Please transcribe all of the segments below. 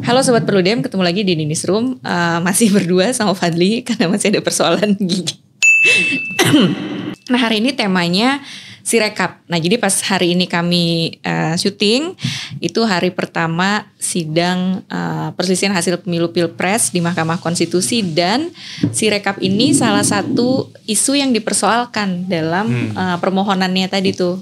Halo Sobat Perludem, ketemu lagi di Newsroom. Masih berdua sama Fadli karena masih ada persoalan gigi. Nah hari ini temanya Sirekap. Nah jadi pas hari ini kami syuting, itu hari pertama sidang perselisihan hasil pemilu Pilpres di Mahkamah Konstitusi, dan Sirekap ini salah satu isu yang dipersoalkan dalam permohonannya tadi tuh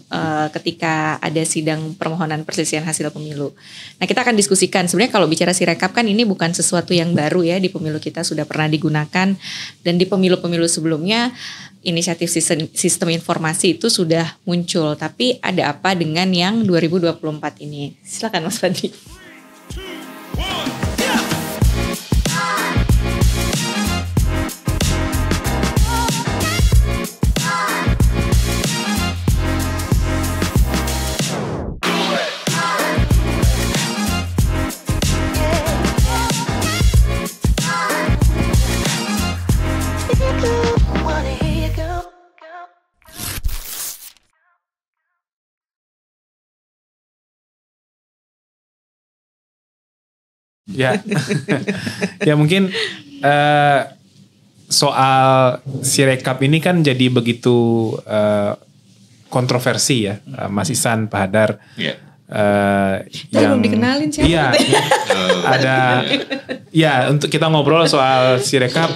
ketika ada sidang permohonan perselisihan hasil pemilu. Nah kita akan diskusikan sebenarnya kalau bicara Sirekap kan ini bukan sesuatu yang baru ya, di pemilu kita sudah pernah digunakan, dan di pemilu-pemilu sebelumnya inisiatif sistem informasi itu sudah muncul. Tapi ada apa dengan yang 2024 ini? Silakan Mas Fadli. Ya, ya mungkin soal Sirekap ini kan jadi begitu kontroversi ya, Mas Ihsan, Pak Hadar. Yeah. Belum dikenalin siapa? Iya, ada. Ya, untuk kita ngobrol soal Sirekap.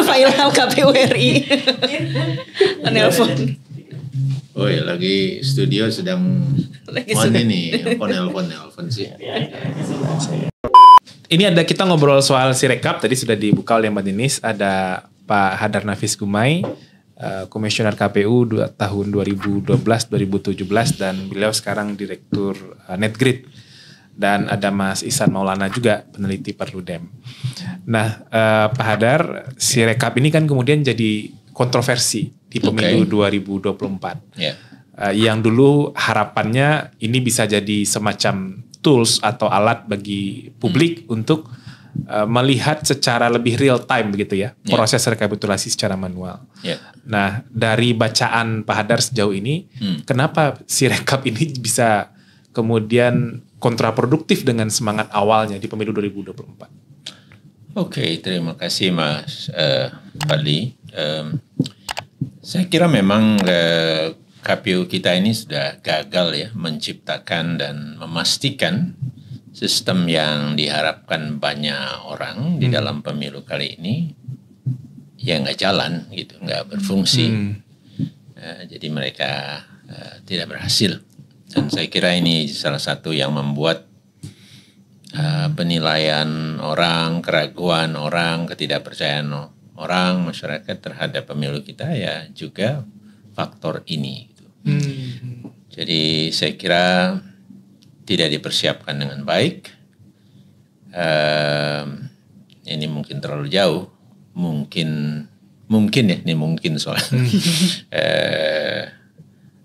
Pak Ilham KPU RI. Menelpon. Oh ya, lagi studio sedang nelpon sih. Ini ada kita ngobrol soal Sirekap, tadi sudah dibuka oleh Mbak Denis. Ada Pak Hadar Nafis Gumai, Komisioner KPU tahun 2012-2017, dan beliau sekarang Direktur Netgrid. Dan ada Mas Ihsan Maulana juga, peneliti Perludem. Nah, Pak Hadar, Sirekap ini kan kemudian jadi kontroversi di pemilu 2024. Yeah. Yang dulu harapannya ini bisa jadi semacam tools atau alat bagi publik untuk melihat secara lebih real time begitu ya, proses rekapitulasi secara manual. Yeah. Nah, dari bacaan Pak Hadar sejauh ini, kenapa Sirekap ini bisa kemudian kontraproduktif dengan semangat awalnya di pemilu 2024? Oke, terima kasih Mas Fadli. Saya kira memang KPU kita ini sudah gagal ya menciptakan dan memastikan sistem yang diharapkan banyak orang di dalam pemilu kali ini ya nggak jalan gitu, nggak berfungsi. Jadi mereka tidak berhasil, dan saya kira ini salah satu yang membuat penilaian orang, keraguan orang, ketidakpercayaan orang, masyarakat terhadap pemilu kita ya juga faktor ini. Gitu. Jadi saya kira tidak dipersiapkan dengan baik. Ini mungkin terlalu jauh, mungkin ya, ini mungkin soalnya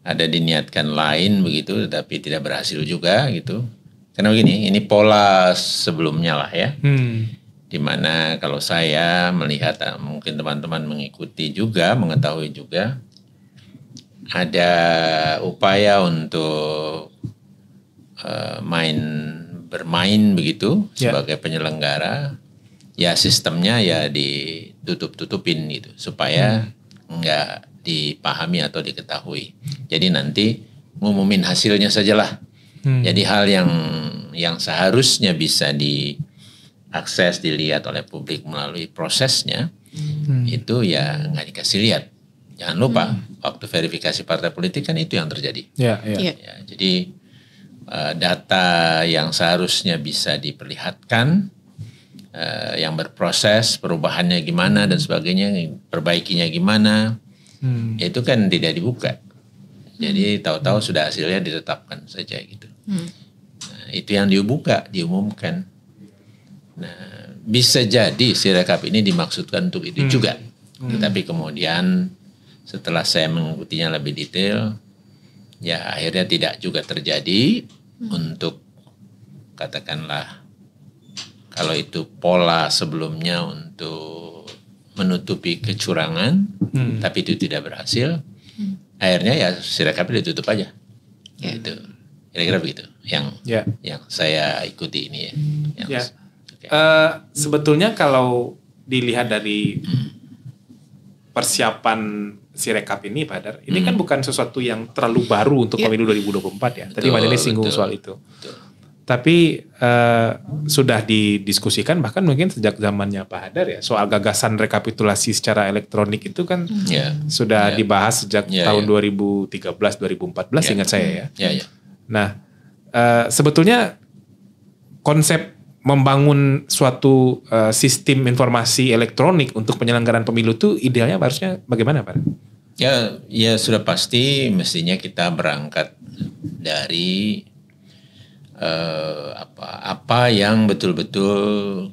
ada diniatkan lain begitu, tapi tidak berhasil juga gitu. Karena begini, ini pola sebelumnya lah ya. Dimana kalau saya melihat, mungkin teman-teman mengikuti juga, mengetahui juga, ada upaya untuk bermain begitu sebagai penyelenggara, ya sistemnya ya ditutup-tutupin gitu, supaya nggak dipahami atau diketahui. Jadi nanti ngumumin hasilnya sajalah. Jadi hal yang seharusnya bisa diakses, dilihat oleh publik melalui prosesnya, itu ya nggak dikasih lihat. Jangan lupa waktu verifikasi partai politik kan itu yang terjadi. Ya, jadi data yang seharusnya bisa diperlihatkan, yang berproses, perubahannya gimana dan sebagainya, perbaikinya gimana, itu kan tidak dibuka. Jadi tahu-tahu sudah hasilnya ditetapkan saja gitu. Nah, itu yang diumumkan. Nah, bisa jadi Sirekap ini dimaksudkan untuk itu juga. Tetapi kemudian setelah saya mengikutinya lebih detail, ya akhirnya tidak juga terjadi untuk katakanlah kalau itu pola sebelumnya untuk menutupi kecurangan, tapi itu tidak berhasil. Akhirnya ya Sirekap ditutup aja. Gitu. Kira-kira begitu. yang saya ikuti ini ya. Sebetulnya kalau dilihat dari persiapan Sirekap ini, Pak Hadar, ini kan bukan sesuatu yang terlalu baru untuk pemilu 2024 ya. Tadi Mbak Denis singgung soal itu. Betul. Tapi sudah didiskusikan bahkan mungkin sejak zamannya Pak Hadar ya, soal gagasan rekapitulasi secara elektronik itu kan sudah dibahas sejak tahun 2013-2014 ingat saya ya. Nah, sebetulnya konsep membangun suatu sistem informasi elektronik untuk penyelenggaraan pemilu itu idealnya harusnya bagaimana, Pak? Ya sudah pasti mestinya kita berangkat dari apa yang betul-betul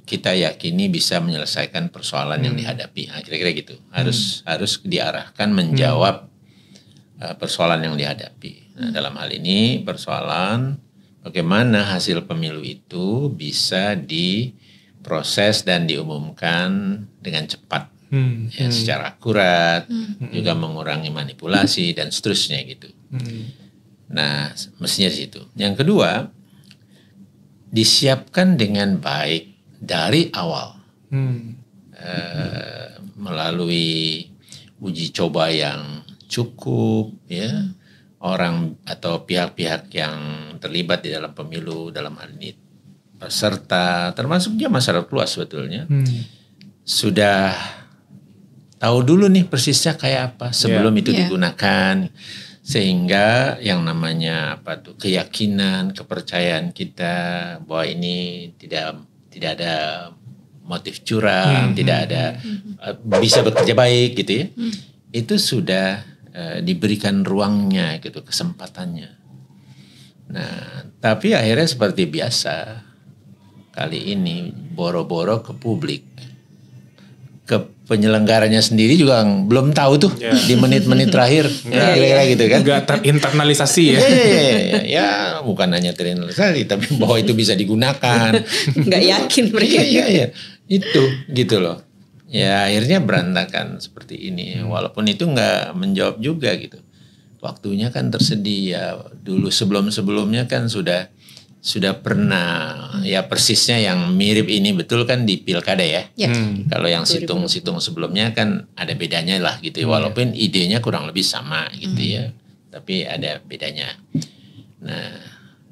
kita yakini bisa menyelesaikan persoalan yang dihadapi. Nah, kira-kira gitu. Harus diarahkan menjawab persoalan yang dihadapi. Nah, dalam hal ini persoalan bagaimana hasil pemilu itu bisa diproses dan diumumkan dengan cepat, secara akurat, juga mengurangi manipulasi dan seterusnya gitu. Nah, mestinya di situ. Yang kedua, disiapkan dengan baik dari awal, melalui uji coba yang cukup, ya. Orang atau pihak-pihak yang terlibat di dalam pemilu, dalam hal ini peserta, termasuk juga masyarakat luas sebetulnya, sudah tahu dulu nih persisnya kayak apa sebelum itu digunakan, sehingga yang namanya keyakinan, kepercayaan kita bahwa ini tidak ada motif curang, tidak ada bisa bekerja baik gitu ya, itu sudah diberikan ruangnya gitu, kesempatannya. Nah, tapi akhirnya seperti biasa kali ini boro-boro ke publik, ke penyelenggaranya sendiri juga belum tahu tuh di menit-menit terakhir, kira-kira gitu kan? Nggak terinternalisasi ya? Ya bukan hanya terinternalisasi, tapi bahwa itu bisa digunakan. Nggak yakin mereka. Iya, itu gitu loh. Ya akhirnya berantakan seperti ini. Walaupun itu nggak menjawab juga gitu. Waktunya kan tersedia. Dulu sebelum-sebelumnya kan sudah pernah ya persisnya yang mirip ini betul kan di pilkada ya. Kalau yang situng sebelumnya kan ada bedanya lah gitu. Walaupun idenya kurang lebih sama gitu ya. Tapi ada bedanya. Nah,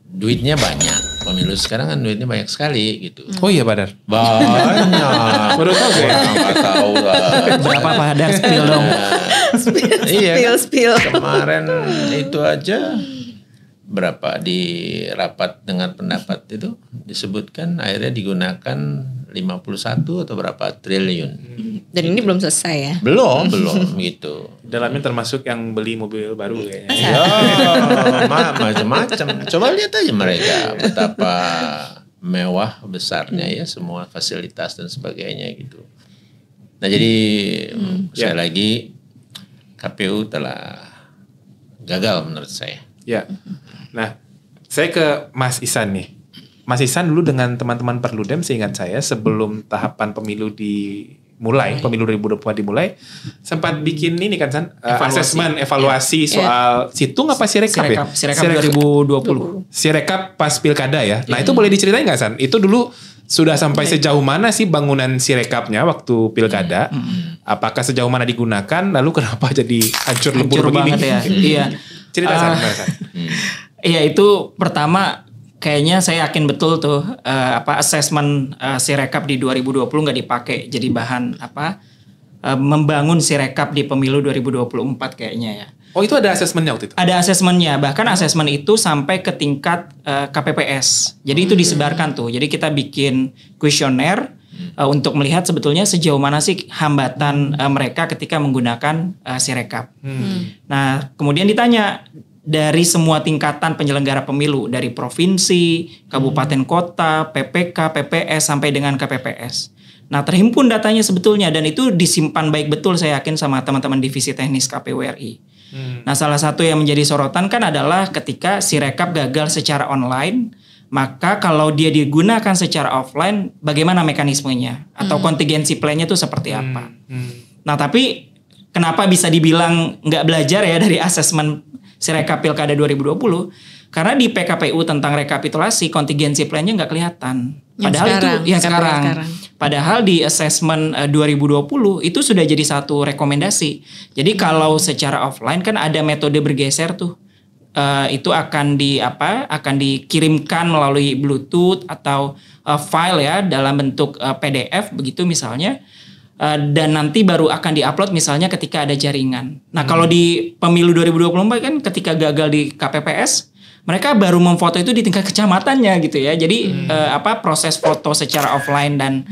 duitnya banyak. Pemilu sekarang kan duitnya banyak sekali gitu. Oh iya, Pak Hadar. Banyak. Baru tahu saya. Nggak tahu lah. Berapa Pak Hadar, spill dong. Spill. Kemarin itu aja berapa di rapat dengar pendapat itu disebutkan akhirnya digunakan 51 atau berapa triliun. Dan ini belum selesai ya? Belum gitu. Dalamnya termasuk yang beli mobil baru kayaknya. Ya, macam-macam. Coba lihat aja mereka betapa mewah besarnya ya semua fasilitas dan sebagainya gitu. Nah jadi sekali lagi KPU telah gagal menurut saya. Ya. Nah, saya ke Mas Ihsan nih. Mas Ihsan dulu dengan teman-teman Perludem, seingat saya sebelum tahapan pemilu dimulai, pemilu 2024 dimulai, sempat bikin ini kan San, evaluasi soal situng apa Sirekap ya? Sirekap 2020. Sirekap pas pilkada ya. Nah, itu boleh diceritain nggak San? Itu dulu sudah sampai sejauh mana sih bangunan Sirekapnya waktu pilkada? Apakah sejauh mana digunakan? Lalu kenapa jadi hancur lebur begini? Banget ya. Iya. Cerita San. Iya, itu pertama kayaknya saya yakin betul tuh asesmen Sirekap di 2020 nggak dipakai jadi bahan membangun Sirekap di pemilu 2024 kayaknya ya. Oh, itu ada asesmennya waktu itu? Ada asesmennya, bahkan asesmen itu sampai ke tingkat KPPS. Jadi itu disebarkan tuh. Jadi kita bikin kuesioner untuk melihat sebetulnya sejauh mana sih hambatan mereka ketika menggunakan Sirekap. Nah, kemudian ditanya dari semua tingkatan penyelenggara pemilu, dari provinsi, kabupaten kota, PPK, PPS, sampai dengan KPPS. Nah, terhimpun datanya sebetulnya, dan itu disimpan baik betul saya yakin sama teman-teman divisi teknis KPU RI. Nah, salah satu yang menjadi sorotan kan adalah ketika Sirekap gagal secara online, maka kalau dia digunakan secara offline, bagaimana mekanismenya? Atau contingency plan-nya itu seperti apa? Nah, tapi kenapa bisa dibilang nggak belajar ya dari asesmen Sirekap Pilkada 2020? Karena di PKPU tentang rekapitulasi kontingensi plan-nya nggak kelihatan. Padahal yang sekarang. Padahal di assessment 2020 itu sudah jadi satu rekomendasi. Jadi kalau secara offline kan ada metode bergeser tuh. Itu akan dikirimkan melalui Bluetooth atau file ya dalam bentuk PDF begitu misalnya. Dan nanti baru akan diupload misalnya ketika ada jaringan. Nah kalau di pemilu 2024 kan ketika gagal di KPPS, mereka baru memfoto itu di tingkat kecamatannya gitu ya. Jadi proses foto secara offline dan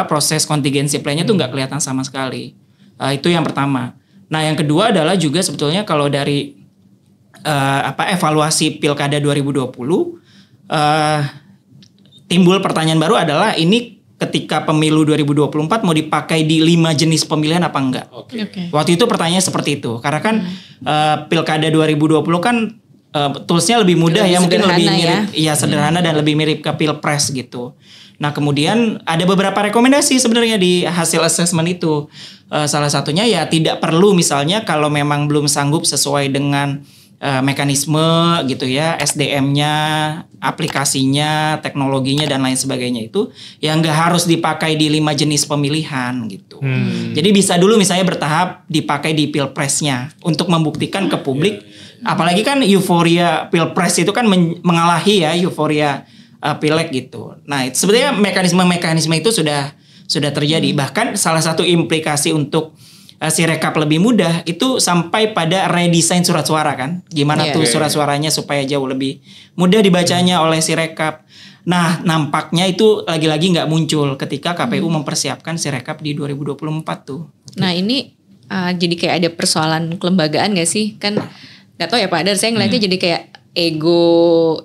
proses kontingensi plan-nya tuh nggak kelihatan sama sekali. Itu yang pertama. Nah yang kedua adalah juga sebetulnya kalau dari evaluasi Pilkada 2020 timbul pertanyaan baru adalah ini ketika pemilu 2024 mau dipakai di 5 jenis pemilihan apa enggak? Okay. Waktu itu pertanyaannya seperti itu. Karena kan Pilkada 2020 kan toolsnya lebih mudah ya, mungkin lebih mirip sederhana dan lebih mirip ke Pilpres gitu. Nah, kemudian ada beberapa rekomendasi sebenarnya di hasil assessment itu. Salah satunya ya tidak perlu misalnya kalau memang belum sanggup sesuai dengan mekanisme gitu ya, SDM-nya, aplikasinya, teknologinya dan lain sebagainya itu yang nggak harus dipakai di 5 jenis pemilihan gitu. Jadi bisa dulu misalnya bertahap dipakai di Pilpresnya untuk membuktikan ke publik. Apalagi kan euforia Pilpres itu kan mengalahi ya euforia Pileg gitu. Nah sebenarnya mekanisme itu sudah terjadi. Bahkan salah satu implikasi untuk Sirekap lebih mudah itu sampai pada redesign surat suara kan. Gimana tuh surat suaranya supaya jauh lebih mudah dibacanya oleh Sirekap. Nah nampaknya itu lagi-lagi gak muncul ketika KPU mempersiapkan Sirekap di 2024 tuh. Nah ini jadi kayak ada persoalan kelembagaan gak sih? Kan gak tahu ya Pak Hadar, saya ngeliatnya jadi kayak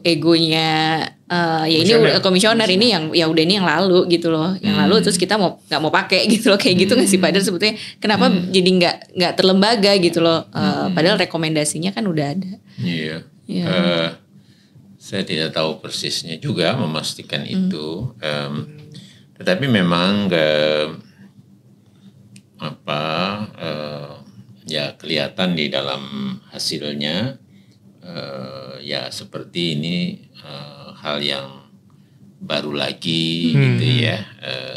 egonya ini komisioner ini yang ya udah ini yang lalu gitu loh, yang lalu terus kita nggak mau pakai gitu loh, kayak gitu nggak sih padahal sebetulnya kenapa jadi nggak terlembaga gitu loh, padahal rekomendasinya kan udah ada. Iya. Saya tidak tahu persisnya juga memastikan itu, tetapi memang ya kelihatan di dalam hasilnya. Ya seperti ini hal yang baru lagi gitu ya,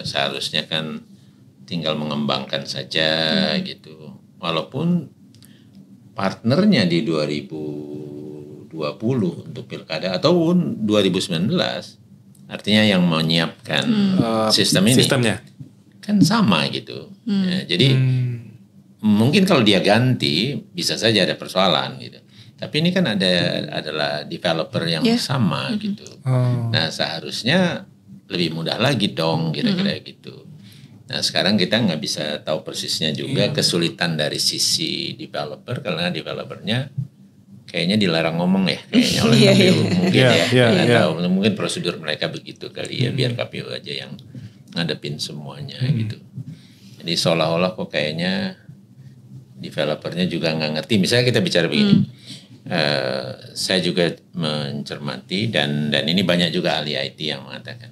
seharusnya kan tinggal mengembangkan saja gitu, walaupun partnernya di 2020 untuk pilkada ataupun 2019 artinya yang menyiapkan sistemnya kan sama gitu. Ya, jadi mungkin kalau dia ganti bisa saja ada persoalan gitu. Tapi ini kan adalah developer yang sama gitu. Nah seharusnya lebih mudah lagi dong kira-kira gitu. Nah sekarang kita nggak bisa tahu persisnya juga kesulitan dari sisi developer karena developernya kayaknya dilarang ngomong ya kayaknya oleh KPU mungkin tahu mungkin prosedur mereka begitu kali ya biar KPU aja yang ngadepin semuanya gitu. Jadi seolah-olah kok kayaknya developernya juga nggak ngerti. Misalnya kita bicara begini. Saya juga mencermati dan ini banyak juga ahli IT yang mengatakan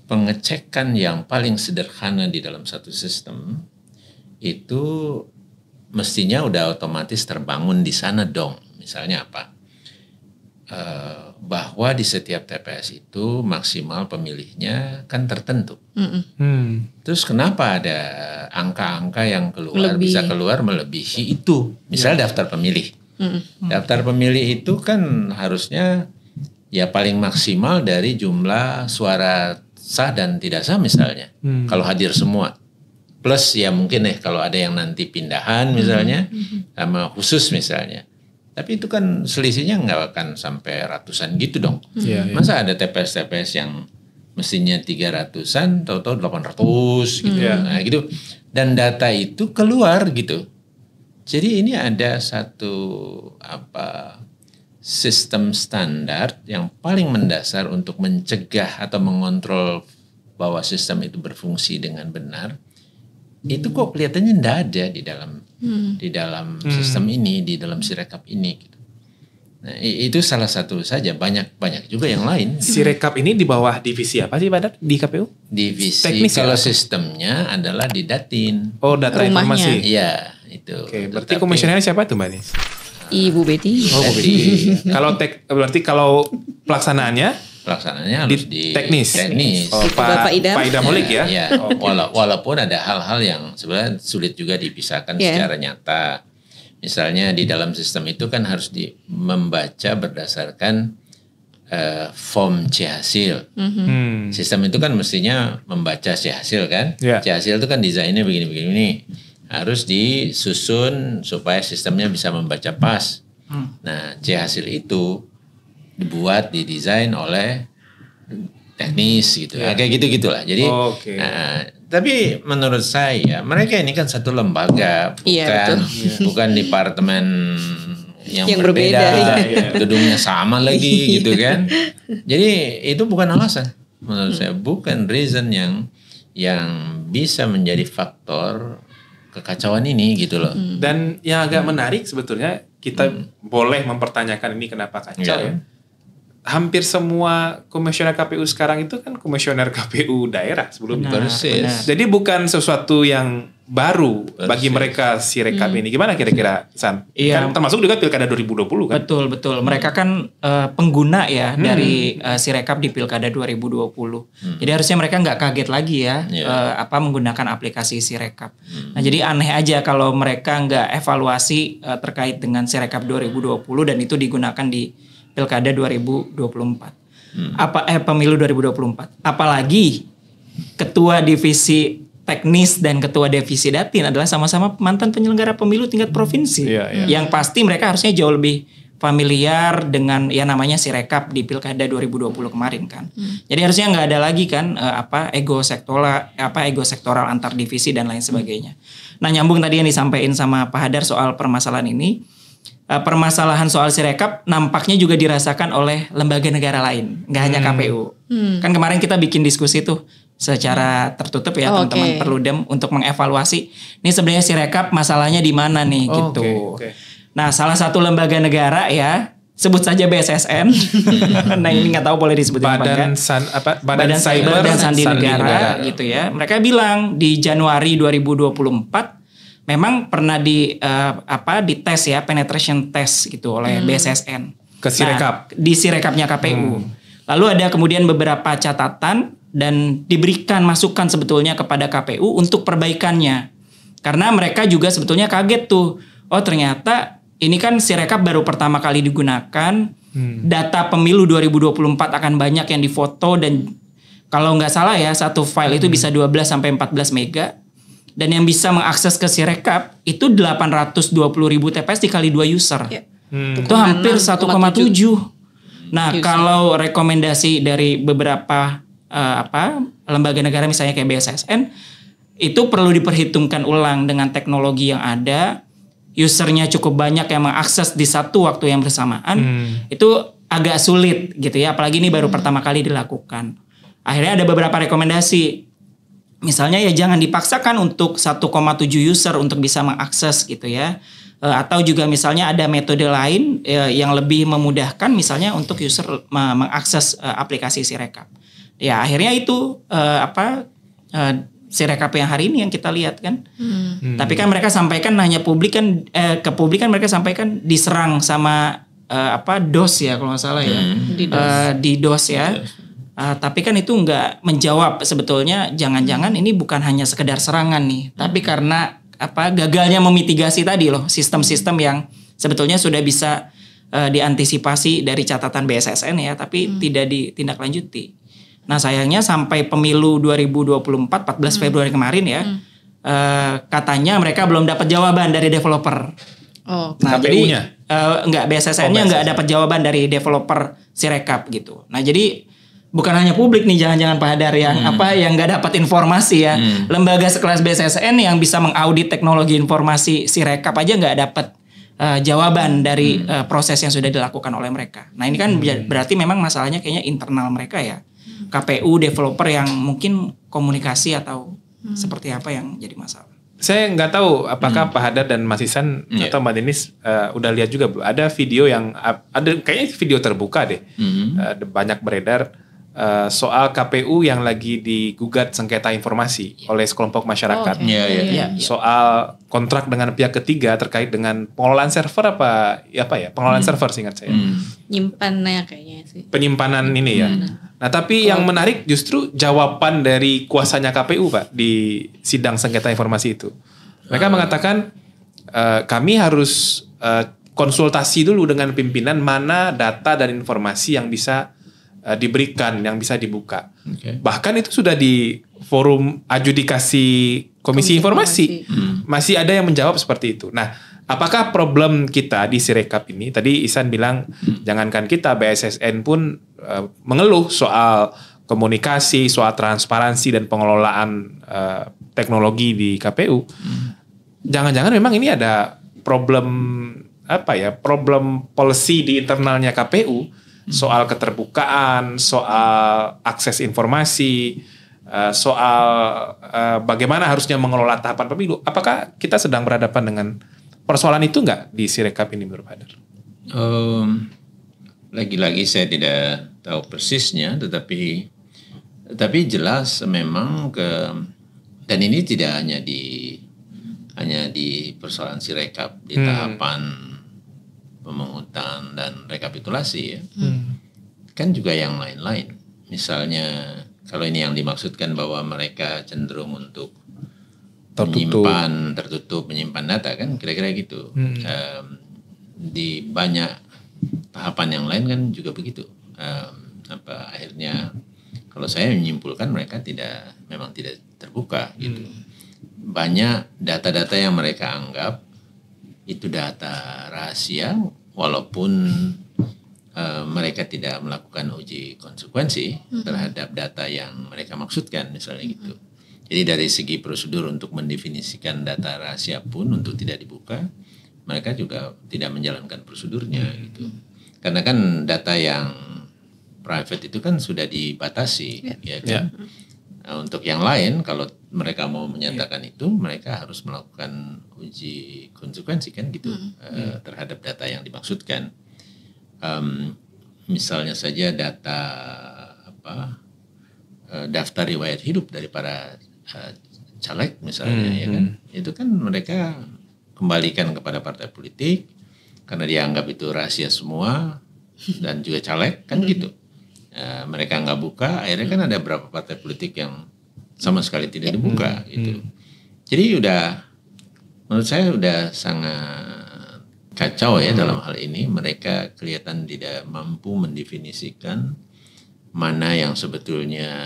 pengecekan yang paling sederhana di dalam satu sistem itu mestinya udah otomatis terbangun di sana dong. Misalnya apa? Bahwa di setiap TPS itu maksimal pemilihnya kan tertentu. Terus kenapa ada angka-angka yang bisa keluar melebihi itu? Misalnya daftar pemilih. Daftar pemilih itu kan harusnya ya paling maksimal dari jumlah suara sah dan tidak sah misalnya. Kalau hadir semua. Plus ya mungkin kalau ada yang nanti pindahan misalnya sama khusus misalnya. Tapi itu kan selisihnya nggak akan sampai ratusan gitu dong. Masa ada TPS-TPS yang mestinya 300-an tahu-tahu 800 gitu. Nah gitu. Dan data itu keluar gitu. Jadi ini ada satu sistem standar yang paling mendasar untuk mencegah atau mengontrol bahwa sistem itu berfungsi dengan benar. Itu kok kelihatannya tidak ada di dalam sistem ini, di dalam Sirekap ini. Gitu. Nah, itu salah satu saja, banyak juga yang lain. Sirekap ini di bawah divisi apa sih Pak di KPU? Divisi teknis kalau sistemnya adalah di Datin. Oh, data rumahnya. Informasi. Iya. Itu. Oke, berarti komisionernya siapa tuh Mbak Nis? Ibu Betty. Oh, berarti kalau pelaksanaannya harus di teknis. Oh, Bapak Idam. Pak Idam Holik ya. Ya. Walaupun ada hal-hal yang sebenarnya sulit juga dipisahkan secara nyata. Misalnya di dalam sistem itu kan harus membaca berdasarkan form C hasil. Sistem itu kan mestinya membaca C hasil kan. C hasil itu kan desainnya begini-begini. Harus disusun supaya sistemnya bisa membaca pas. Nah, C hasil itu didesain oleh teknis gitu. Kayak gitu-gitulah. Jadi tapi menurut saya mereka ini kan satu lembaga, bukan departemen yang berbeda, gedungnya sama lagi gitu kan. Jadi itu bukan alasan menurut saya, bukan reason yang bisa menjadi faktor kekacauan ini gitu loh. Dan yang agak menarik sebetulnya kita boleh mempertanyakan ini kenapa kacau ya. Hampir semua komisioner KPU sekarang itu kan komisioner KPU daerah sebelumnya. Jadi bukan sesuatu yang baru bagi mereka Sirekap ini. Gimana kira-kira San? Kan termasuk juga Pilkada 2020 kan? Betul. Mereka kan pengguna ya dari Sirekap di Pilkada 2020. Jadi harusnya mereka nggak kaget lagi ya menggunakan aplikasi Sirekap. Nah jadi aneh aja kalau mereka nggak evaluasi terkait dengan Sirekap 2020 dan itu digunakan di Pilkada 2024. Pemilu 2024. Apalagi ketua divisi teknis dan ketua divisi Datin adalah sama-sama mantan penyelenggara pemilu tingkat provinsi. Yang pasti mereka harusnya jauh lebih familiar dengan ya namanya Sirekap di Pilkada 2020 kemarin kan. Jadi harusnya nggak ada lagi kan ego sektoral antar divisi dan lain sebagainya. Nah, nyambung tadi yang disampaikan sama Pak Hadar soal permasalahan ini. Permasalahan soal Sirekap nampaknya juga dirasakan oleh lembaga negara lain, nggak hanya KPU. Kan kemarin kita bikin diskusi tuh secara tertutup ya teman-teman Perludem untuk mengevaluasi ini sebenarnya Sirekap masalahnya di mana nih gitu. Nah, salah satu lembaga negara ya sebut saja BSSN. Nah ini nggak tahu boleh disebutin Badan Cyber dan Sandi Negara gitu ya. Mereka bilang di Januari 2024 memang pernah dites ya penetration test gitu oleh BSSN ke Sirekap. Di Sirekapnya KPU. Lalu ada kemudian beberapa catatan dan diberikan masukan sebetulnya kepada KPU untuk perbaikannya. Karena mereka juga sebetulnya kaget tuh. Oh ternyata ini kan Sirekap baru pertama kali digunakan. Data pemilu 2024 akan banyak yang difoto dan kalau nggak salah ya satu file itu bisa 12 sampai 14 mega. Dan yang bisa mengakses ke Sirekap itu 820.000 TPS dikali 2 user. Itu hampir 1,7. Nah, kalau rekomendasi dari beberapa lembaga negara misalnya kayak BSSN itu perlu diperhitungkan ulang dengan teknologi yang ada. Usernya cukup banyak yang mengakses di satu waktu yang bersamaan. Itu agak sulit gitu ya, apalagi ini baru pertama kali dilakukan. Akhirnya ada beberapa rekomendasi. Misalnya ya jangan dipaksakan untuk 1,7 user untuk bisa mengakses gitu ya. Atau juga misalnya ada metode lain yang lebih memudahkan misalnya untuk user mengakses aplikasi Sirekap. Ya akhirnya itu Sirekap yang hari ini yang kita lihat kan. Tapi kan mereka sampaikan hanya ke publik kan mereka sampaikan diserang sama DOS ya kalau nggak salah ya. Di DOS ya. Tapi kan itu nggak menjawab sebetulnya jangan-jangan ini bukan hanya sekedar serangan nih, tapi karena gagalnya memitigasi tadi loh sistem-sistem yang sebetulnya sudah bisa diantisipasi dari catatan BSSN ya, tapi tidak ditindaklanjuti. Nah sayangnya sampai pemilu 2024 14 Februari kemarin ya, katanya mereka belum dapat jawaban dari developer. Nah KPU-nya? Jadi BSSN-nya nggak dapat jawaban dari developer Sirekap gitu. Nah jadi bukan hanya publik nih jangan-jangan Pak Hadar yang yang nggak dapat informasi ya. Lembaga sekelas BSSN yang bisa mengaudit teknologi informasi Sirekap aja nggak dapat jawaban dari proses yang sudah dilakukan oleh mereka. Nah ini kan berarti memang masalahnya kayaknya internal mereka ya. KPU developer yang mungkin komunikasi atau seperti apa yang jadi masalah. Saya nggak tahu apakah Pak Hadar dan Mas Ihsan atau Mbak Denis udah lihat juga belum? Ada video yang ada kayaknya video terbuka deh, banyak beredar. soal KPU yang lagi digugat sengketa informasi oleh sekelompok masyarakat. Iya. Soal kontrak dengan pihak ketiga terkait dengan pengelolaan server pengelolaan server seingat saya. Nyimpannya kayaknya sih. Penyimpanan ini ya. Nah, tapi yang menarik justru jawaban dari kuasanya KPU, Pak, di sidang sengketa informasi itu. Mereka mengatakan kami harus konsultasi dulu dengan pimpinan mana data dan informasi yang bisa diberikan, yang bisa dibuka. Bahkan itu sudah di forum adjudikasi Komisi Informasi. Masih ada yang menjawab seperti itu. Nah, apakah problem kita di Sirekap ini? Tadi Ihsan bilang, jangankan kita, BSSN pun mengeluh soal komunikasi, soal transparansi dan pengelolaan teknologi di KPU. Jangan-jangan memang ini ada problem problem policy di internalnya KPU soal keterbukaan, soal akses informasi, soal bagaimana harusnya mengelola tahapan pemilu. Apakah kita sedang berhadapan dengan persoalan itu nggak di Sirekap ini menurut Hadar? Lagi-lagi saya tidak tahu persisnya, tetapi jelas memang dan ini tidak hanya di persoalan Sirekap, di tahapan pemungutan dan rekapitulasi ya. Kan juga yang lain-lain. Misalnya kalau ini yang dimaksudkan bahwa mereka cenderung untuk menyimpan data kan kira-kira gitu. Di banyak tahapan yang lain kan juga begitu. Akhirnya kalau saya menyimpulkan mereka memang tidak terbuka gitu. Banyak data-data yang mereka anggap itu data rahasia, walaupun mereka tidak melakukan uji konsekuensi terhadap data yang mereka maksudkan, misalnya gitu. Jadi dari segi prosedur untuk mendefinisikan data rahasia pun untuk tidak dibuka, mereka juga tidak menjalankan prosedurnya gitu. Karena kan data yang private itu kan sudah dibatasi, ya kan. Nah, untuk yang lain, kalau mereka mau menyatakan itu, mereka harus melakukan uji konsekuensi kan gitu terhadap data yang dimaksudkan. Misalnya saja data daftar riwayat hidup dari para caleg misalnya, ya kan, itu kan mereka kembalikan kepada partai politik karena dianggap itu rahasia semua dan juga caleg kan gitu. Mereka nggak buka, akhirnya kan ada beberapa partai politik yang sama sekali tidak dibuka gitu. Jadi menurut saya udah sangat kacau ya dalam hal ini. Mereka kelihatan tidak mampu mendefinisikan mana yang sebetulnya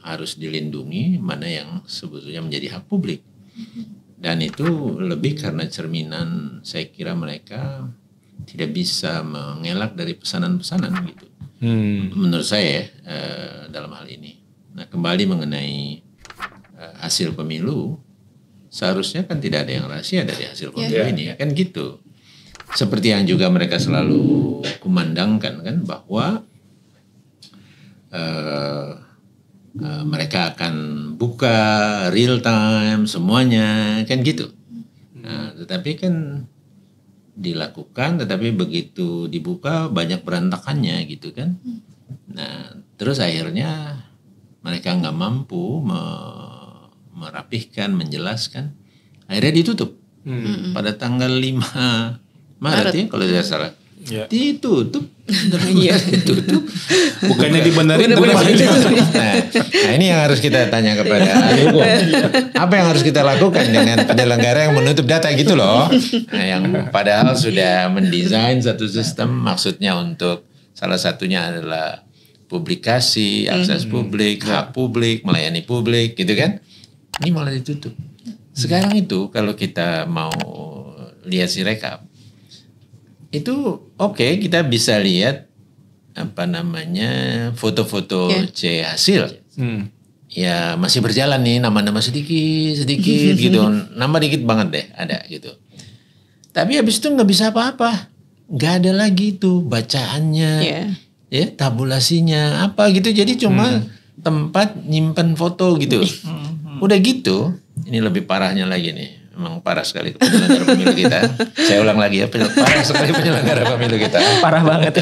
harus dilindungi, mana yang sebetulnya menjadi hak publik. Dan itu lebih karena cerminan, saya kira mereka tidak bisa mengelak dari pesanan-pesanan gitu. Menurut saya dalam hal ini. Nah, kembali mengenai hasil pemilu, seharusnya kan tidak ada yang rahasia dari hasil pemilu ini, kan gitu. Seperti yang juga mereka selalu kumandangkan kan, bahwa mereka akan buka real time semuanya, kan gitu. Nah, tetapi kan dilakukan, tetapi begitu dibuka banyak berantakannya gitu kan. Nah, terus akhirnya mereka nggak mampu merapihkan, menjelaskan, akhirnya ditutup pada tanggal 5 Maret ya kalau tidak salah. Ditutup. Ditutup. Bukannya dibenerin. Nah, ini yang harus kita tanya kepada ahli hukum. Apa yang harus kita lakukan dengan penyelenggara yang menutup data gitu loh. Nah, yang padahal sudah mendesain satu sistem, maksudnya untuk salah satunya adalah publikasi, akses publik, hak publik, melayani publik gitu kan. Ini malah ditutup. Sekarang itu kalau kita mau lihat Sirekap, itu oke, kita bisa lihat foto-foto C hasil. Ya masih berjalan nih, nama-nama sedikit gitu, nama dikit banget deh ada gitu. Tapi habis itu nggak bisa apa-apa, nggak ada lagi tuh bacaannya, ya tabulasinya apa gitu. Jadi cuma tempat nyimpen foto gitu. Udah gitu, ini lebih parahnya lagi nih. memang parah sekali penyelenggara pemilu kita. Saya ulang lagi ya, parah sekali penyelenggara pemilu kita. Parah banget.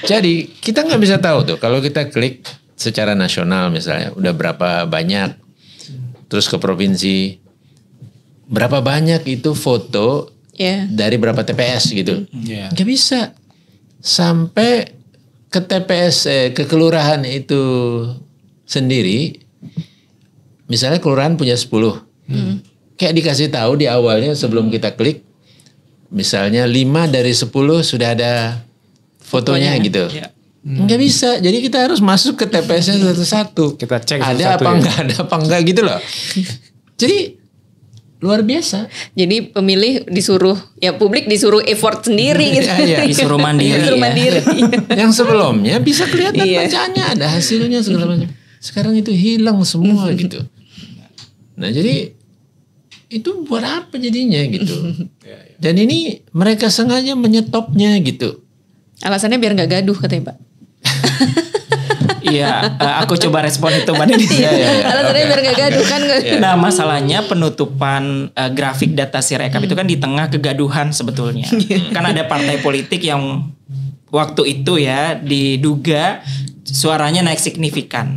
Jadi kita nggak bisa tahu tuh kalau kita klik secara nasional misalnya udah berapa banyak, terus ke provinsi berapa banyak itu foto dari berapa TPS gitu. Nggak bisa sampai ke TPS ke kelurahan itu sendiri. Misalnya kelurahan punya 10. Kayak dikasih tahu di awalnya sebelum kita klik. Misalnya 5 dari 10 sudah ada fotonya gitu. Nggak bisa. Jadi kita harus masuk ke TPS-nya satu-satu. Kita cek ada apa enggak, ada apa enggak gitu loh. Jadi luar biasa. Jadi pemilih disuruh, ya publik disuruh effort sendiri gitu. Disuruh mandiri. Disuruh mandiri. Yang sebelumnya bisa kelihatan bacaannya, ada hasilnya segala macam. Sekarang itu hilang semua gitu. Nah jadi itu buat apa jadinya gitu. Dan ini mereka sengaja menyetopnya gitu. Alasannya biar nggak gaduh katanya Pak. Iya, aku coba respon itu Mbak Denis. Alasannya biar nggak gaduh kan. Nah masalahnya penutupan grafik data Sirekap itu kan di tengah kegaduhan sebetulnya. Kan ada partai politik yang waktu itu ya diduga suaranya naik signifikan.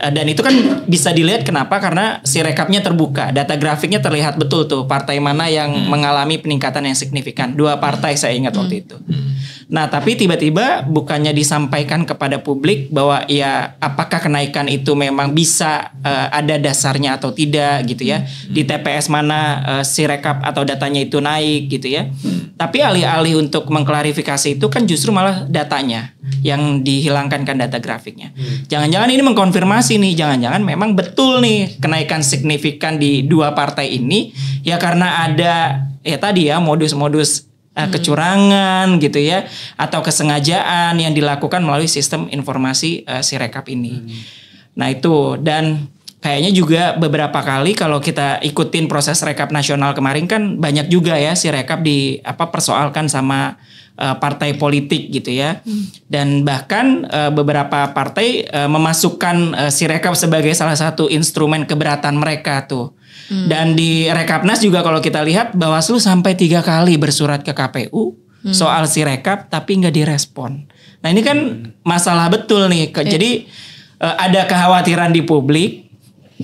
Dan itu kan bisa dilihat kenapa, karena Sirekapnya terbuka, data grafiknya terlihat betul tuh partai mana yang mengalami peningkatan yang signifikan. 2 partai saya ingat waktu itu. Nah tapi tiba-tiba bukannya disampaikan kepada publik bahwa ya apakah kenaikan itu memang bisa ada dasarnya atau tidak gitu ya. Di TPS mana Sirekap atau datanya itu naik gitu ya. Tapi alih-alih untuk mengklarifikasi itu kan justru malah datanya yang dihilangkan kan, data grafiknya. Jangan-jangan ini mengkonfirmasi nih, jangan-jangan memang betul nih kenaikan signifikan di 2 partai ini ya karena ada ya tadi ya modus-modus kecurangan gitu ya, atau kesengajaan yang dilakukan melalui sistem informasi Sirekap ini. Nah itu, dan kayaknya juga beberapa kali kalau kita ikutin proses rekap nasional kemarin kan banyak juga ya Sirekap persoalkan sama partai politik gitu ya. Dan bahkan beberapa partai memasukkan Sirekap sebagai salah satu instrumen keberatan mereka tuh. Dan di Rekapnas juga kalau kita lihat Bawaslu sampai 3 kali bersurat ke KPU soal Sirekap tapi nggak direspon. Nah ini kan masalah betul nih. Jadi ada kekhawatiran di publik.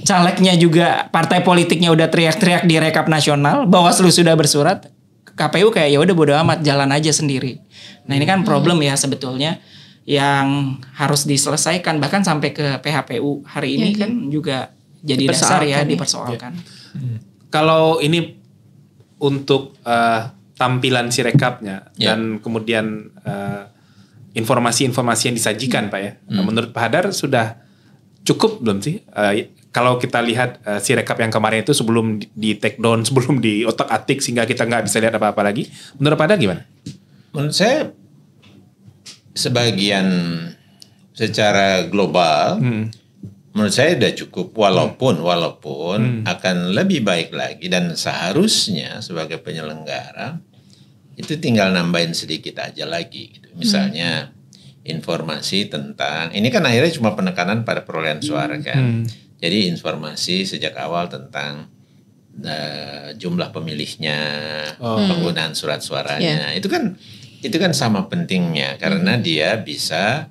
Calegnya juga, partai politiknya udah teriak-teriak di Rekap nasional, Bawaslu sudah bersurat, KPU kayak ya udah bodo amat, jalan aja sendiri. Nah ini kan problem ya sebetulnya yang harus diselesaikan, bahkan sampai ke PHPU hari ini kan juga jadi dasar ya dipersoalkan. Kalau ini untuk tampilan Sirekapnya dan kemudian informasi-informasi yang disajikan Pak ya, menurut Pak Hadar sudah cukup belum sih? Kalau kita lihat Sirekap yang kemarin itu sebelum di take down, sebelum di otak-atik sehingga kita nggak bisa lihat apa-apa lagi. Menurut Pak Hadar gimana? Menurut saya sebagian secara global menurut saya udah cukup, walaupun akan lebih baik lagi, dan seharusnya sebagai penyelenggara itu tinggal nambahin sedikit aja lagi gitu. Misalnya informasi tentang, ini kan akhirnya cuma penekanan pada perolehan suara kan. Jadi informasi sejak awal tentang jumlah pemilihnya, penggunaan surat suaranya, itu kan sama pentingnya karena dia bisa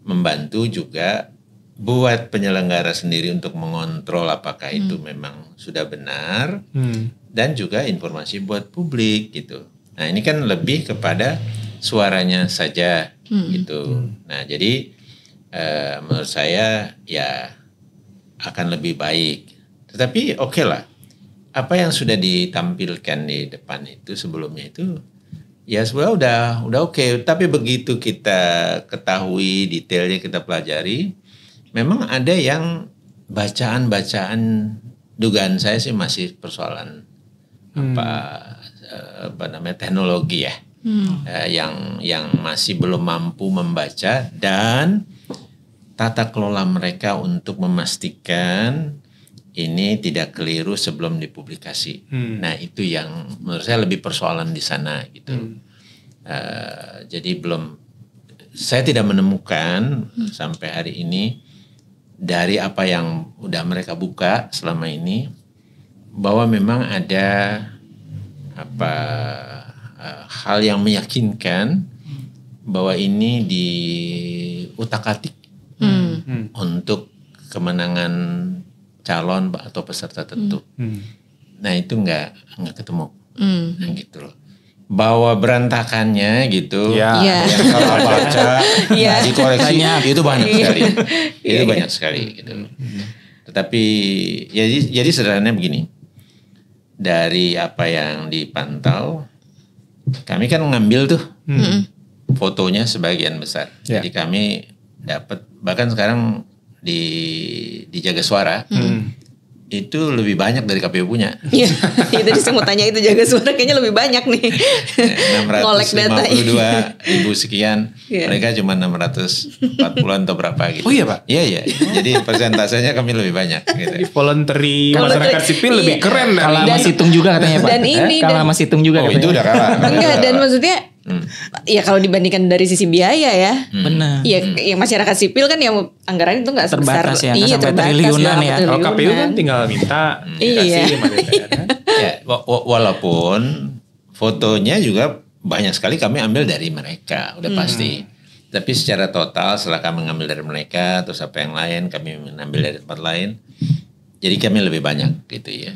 membantu juga buat penyelenggara sendiri untuk mengontrol apakah itu memang sudah benar, dan juga informasi buat publik gitu. Nah ini kan lebih kepada suaranya saja gitu. Nah jadi menurut saya ya akan lebih baik. Tetapi oke lah, apa yang sudah ditampilkan di depan itu sebelumnya itu ya sebenarnya udah oke. Tapi begitu kita ketahui detailnya, kita pelajari, memang ada yang bacaan dugaan saya sih masih persoalan apa namanya teknologi ya, yang masih belum mampu membaca, dan tata kelola mereka untuk memastikan ini tidak keliru sebelum dipublikasi. Nah itu yang menurut saya lebih persoalan di sana gitu. Jadi saya tidak menemukan sampai hari ini dari apa yang udah mereka buka selama ini bahwa memang ada hal yang meyakinkan bahwa ini diutak-atik untuk kemenangan calon atau peserta tertentu. Nah itu nggak ketemu, nah, gitu loh. Bahwa berantakannya gitu, yang salah baca, dikoreksi, itu banyak sekali, itu banyak sekali gitu. Tetapi jadi sederhananya begini, dari apa yang dipantau, kami kan ngambil tuh fotonya sebagian besar. Jadi kami dapat, bahkan sekarang di Jaga Suara itu lebih banyak dari KPU punya. Iya, tadi saya mau tanya itu Jaga Suara kayaknya lebih banyak nih. 652.000 sekian, mereka cuma 640-an atau berapa gitu. Oh iya Pak? Iya. Jadi persentasenya kami lebih banyak. Gitu. Voluntary masyarakat sipil lebih keren. Kalah sama Situng juga katanya Pak. Dan ini kalah sama Situng juga katanya. Itu udah kalah. Enggak, dan maksudnya ya kalau dibandingkan dari sisi biaya ya, benar. Iya, yang masyarakat sipil kan yang anggaran itu nggak sebesar, terbatas ya, iya sampai terbatas triliunan ya. Kalau KPU kan tinggal minta dikasih sama DPR. Ya, walaupun fotonya juga banyak sekali kami ambil dari mereka, udah pasti. Tapi secara total setelah kami mengambil dari mereka, terus apa yang lain kami mengambil dari tempat lain, jadi kami lebih banyak gitu ya.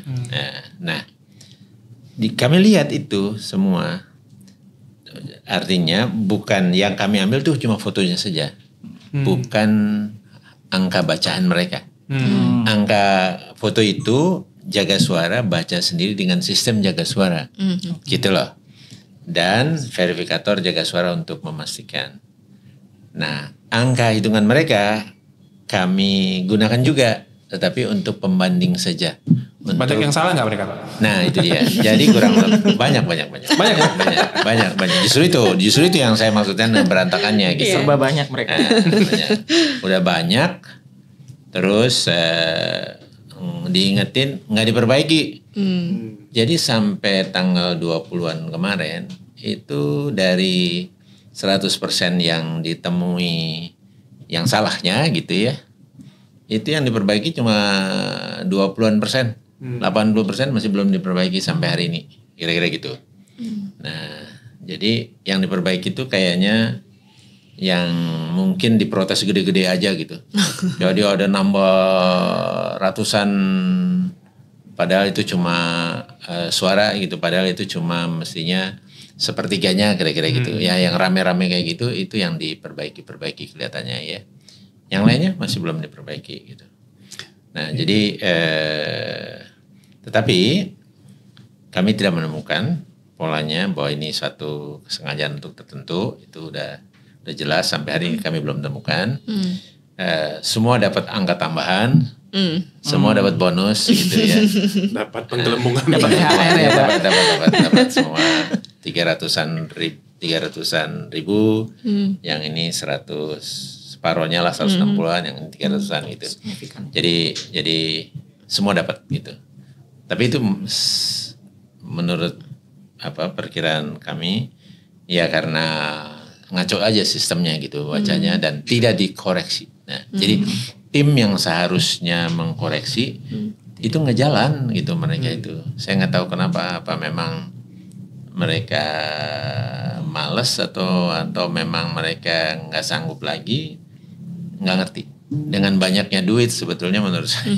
Nah, kami lihat itu semua. Artinya bukan yang kami ambil tuh cuma fotonya saja, bukan angka bacaan mereka. Angka foto itu Jaga Suara baca sendiri dengan sistem Jaga Suara, gitu loh. Dan verifikator Jaga Suara untuk memastikan. Nah, angka hitungan mereka kami gunakan juga, tetapi untuk pembanding saja. Banyak yang salah nggak mereka Pak? Nah itu dia. Jadi kurang lebih banyak. Justru itu yang saya maksudkan berantakannya gitu. Serba banyak mereka. Udah banyak, terus diingetin nggak diperbaiki. Jadi sampai tanggal 20-an kemarin itu dari 100% yang ditemui yang salahnya gitu ya, itu yang diperbaiki cuma 20-an%. 80% masih belum diperbaiki sampai hari ini, kira-kira gitu. Nah, jadi yang diperbaiki itu kayaknya yang mungkin diprotes gede-gede aja gitu. Jadi ada nambah ratusan, padahal itu cuma suara gitu, padahal itu cuma mestinya sepertiganya kira-kira gitu. Ya, yang rame-rame kayak gitu, itu yang diperbaiki kelihatannya ya. Yang lainnya masih belum diperbaiki gitu. Nah, jadi tetapi kami tidak menemukan polanya bahwa ini suatu kesengajaan untuk tertentu, itu udah jelas sampai hari ini kami belum temukan. Semua dapat angka tambahan, semua dapat bonus gitu ya. Dapat penggelembungan, dapat THR ya Pak. Dapat semua 300-an ribu, yang ini 100 separohnya lah 160-an, yang 300-an gitu. Jadi semua dapat gitu. Tapi itu menurut perkiraan kami ya karena ngaco aja sistemnya gitu bacanya dan tidak dikoreksi. Nah, jadi tim yang seharusnya mengkoreksi itu nggak jalan gitu mereka itu. Saya nggak tahu kenapa, apa memang mereka males atau memang mereka nggak sanggup lagi, nggak ngerti. Dengan banyaknya duit sebetulnya menurut saya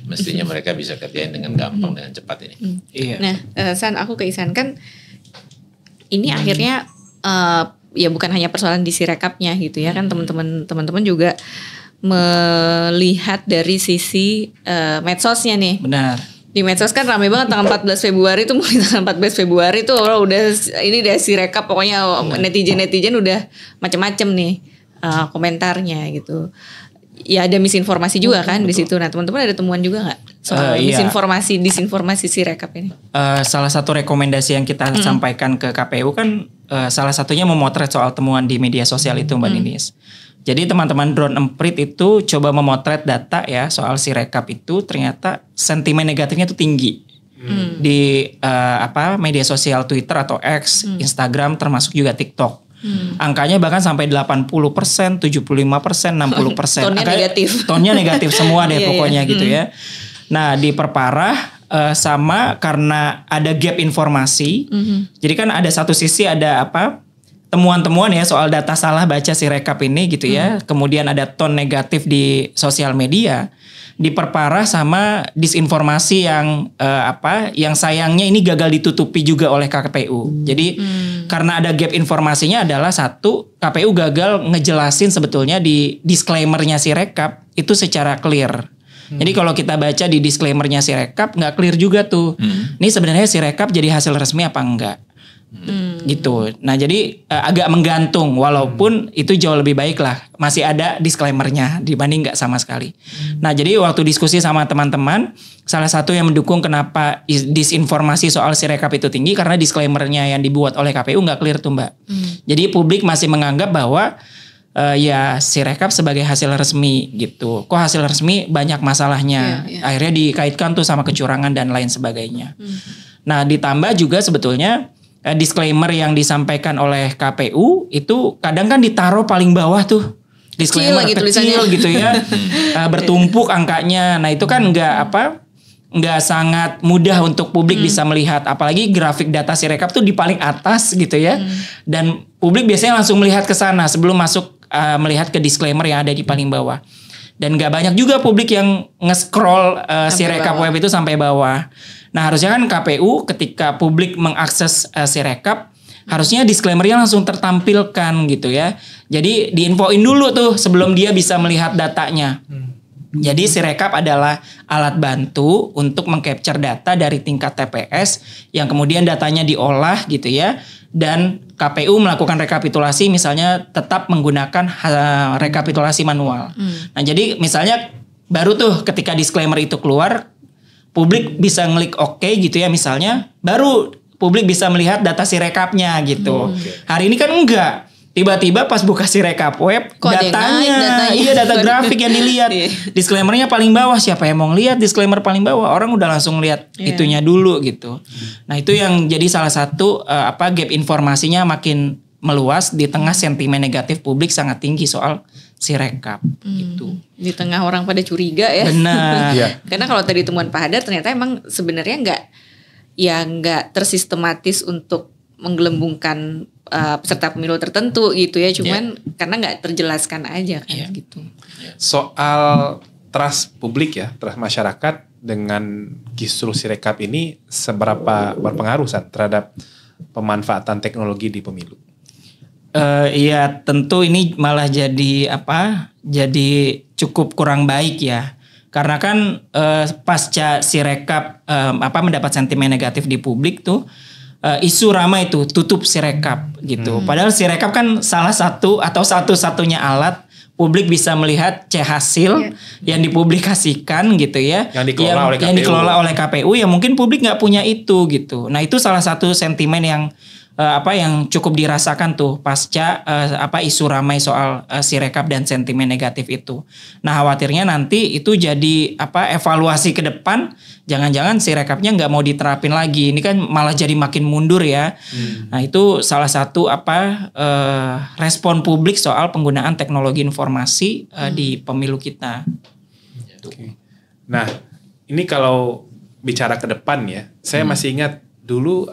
mestinya mereka bisa kerjain dengan gampang, dengan cepat ini. Iya. Nah, San, aku ke Ihsan kan ini akhirnya ya bukan hanya persoalan di Sirekapnya gitu ya kan, teman-teman juga melihat dari sisi medsosnya nih. Benar. Di medsos kan ramai banget tanggal 14 Februari itu, mulai tanggal 14 Februari itu orang udah ini dari Sirekap, pokoknya netizen udah macam-macam nih komentarnya gitu. Ya ada misinformasi juga kan di situ. Nah, teman-teman ada temuan juga nggak soal disinformasi Sirekap ini? Salah satu rekomendasi yang kita sampaikan ke KPU kan salah satunya memotret soal temuan di media sosial itu Mbak Ninis. Jadi teman-teman Drone Emprit itu coba memotret data ya soal Sirekap itu, ternyata sentimen negatifnya itu tinggi. Di media sosial Twitter atau X, Instagram, termasuk juga TikTok. Angkanya bahkan sampai 80%, 75%, 60%. Tonnya negatif. Tonnya negatif semua deh pokoknya gitu ya. Nah, diperparah sama karena ada gap informasi. Jadi kan ada satu sisi ada temuan-temuan ya soal data salah baca Sirekap ini gitu ya. Kemudian ada tone negatif di sosial media. Diperparah sama disinformasi yang yang sayangnya ini gagal ditutupi juga oleh KPU. Jadi karena ada gap informasinya adalah satu, KPU gagal ngejelasin sebetulnya di disclaimer-nya Sirekap itu secara clear. Jadi kalau kita baca di disclaimer-nya Sirekap nggak clear juga tuh. Ini sebenarnya Sirekap jadi hasil resmi apa enggak? Gitu. Nah jadi agak menggantung walaupun itu jauh lebih baik lah masih ada disclaimer-nya dibanding nggak sama sekali. Nah jadi waktu diskusi sama teman-teman salah satu yang mendukung kenapa disinformasi soal Sirekap itu tinggi karena disclaimer-nya yang dibuat oleh KPU nggak clear tuh Mbak. Jadi publik masih menganggap bahwa ya Sirekap sebagai hasil resmi gitu. Kok hasil resmi banyak masalahnya. Akhirnya dikaitkan tuh sama kecurangan dan lain sebagainya. Nah ditambah juga sebetulnya disclaimer yang disampaikan oleh KPU itu kadang kan ditaruh paling bawah tuh. Disclaimer kecil gitu ya. Bertumpuk angkanya. Nah itu kan nggak sangat mudah untuk publik bisa melihat. Apalagi grafik data Sirekap tuh di paling atas gitu ya. Dan publik biasanya langsung melihat ke sana sebelum masuk melihat ke disclaimer yang ada di paling bawah. Dan gak banyak juga publik yang nge-scroll Sirekap web itu sampai bawah. Nah harusnya kan KPU ketika publik mengakses Sirekap harusnya disclaimer-nya langsung tertampilkan gitu ya. Jadi diinfoin dulu tuh sebelum dia bisa melihat datanya. Jadi Sirekap adalah alat bantu untuk mengcapture data dari tingkat TPS yang kemudian datanya diolah gitu ya. Dan KPU melakukan rekapitulasi misalnya tetap menggunakan rekapitulasi manual. Nah jadi misalnya baru tuh ketika disclaimer itu keluar publik bisa ngeklik oke gitu ya misalnya, baru publik bisa melihat data Sirekapnya gitu. Hari ini kan enggak. Tiba-tiba pas buka Sirekap web, datanya, iya data grafik yang dilihat. Disclaimer-nya paling bawah, siapa yang mau ngelihat disclaimer paling bawah? Orang udah langsung lihat itunya dulu gitu. Nah itu yang jadi salah satu gap informasinya makin meluas di tengah sentimen negatif publik sangat tinggi soal Sirekap gitu. Di tengah orang pada curiga ya. Benar. Karena kalau tadi temuan Pak Hadar ternyata emang sebenarnya nggak tersistematis untuk menggelembungkan peserta pemilu tertentu gitu ya. Cuman karena nggak terjelaskan aja kan gitu. Soal trust publik ya, trust masyarakat dengan kisruh Sirekap ini seberapa berpengaruh terhadap pemanfaatan teknologi di pemilu? Iya tentu ini malah jadi jadi cukup kurang baik ya karena kan pasca Sirekap mendapat sentimen negatif di publik tuh isu ramai itu tutup Sirekap gitu. Padahal Sirekap kan salah satu atau satu-satunya alat publik bisa melihat hasil yang dipublikasikan gitu ya, yang dikelola oleh KPU yang mungkin publik nggak punya itu gitu. Nah itu salah satu sentimen yang yang cukup dirasakan tuh pasca isu ramai soal Sirekap dan sentimen negatif itu. Nah khawatirnya nanti itu jadi evaluasi ke depan, jangan-jangan Sirekapnya nggak mau diterapin lagi. Ini kan malah jadi makin mundur ya. Nah itu salah satu respon publik soal penggunaan teknologi informasi di pemilu kita. Okay. Nah ini kalau bicara ke depan ya, saya masih ingat dulu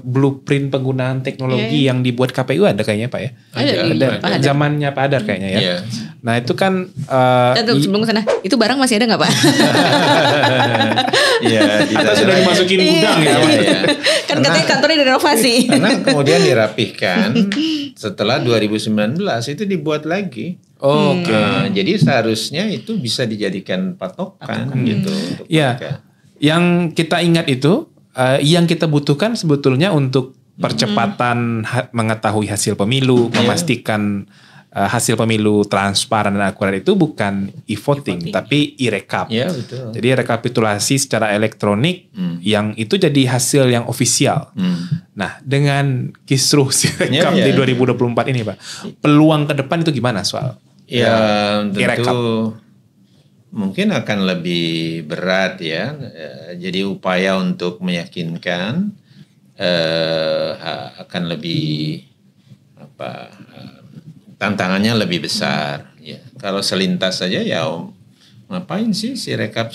blueprint penggunaan teknologi yang dibuat KPU ada kayaknya Pak ya? Ada. Zamannya Pak Hadar kayaknya ya. Nah itu kan sebelum sana itu barang masih ada nggak Pak? Atau sudah dimasukin gudang ya? Kan katanya kantornya direnovasi. Karena kemudian dirapihkan setelah 2019 itu dibuat lagi. Jadi seharusnya itu bisa dijadikan patokan gitu. Iya. Yang kita ingat itu yang kita butuhkan sebetulnya untuk percepatan mengetahui hasil pemilu, memastikan hasil pemilu transparan dan akurat itu bukan e-voting tapi e-rekap. Ya, betul. Jadi rekapitulasi secara elektronik yang itu jadi hasil yang ofisial. Nah, dengan kisruh Sirekap di 2024 ini Pak, peluang ke depan itu gimana soal tentu mungkin akan lebih berat ya. Jadi upaya untuk meyakinkan akan lebih tantangannya lebih besar. Ya. Kalau selintas saja ya ngapain sih si rekap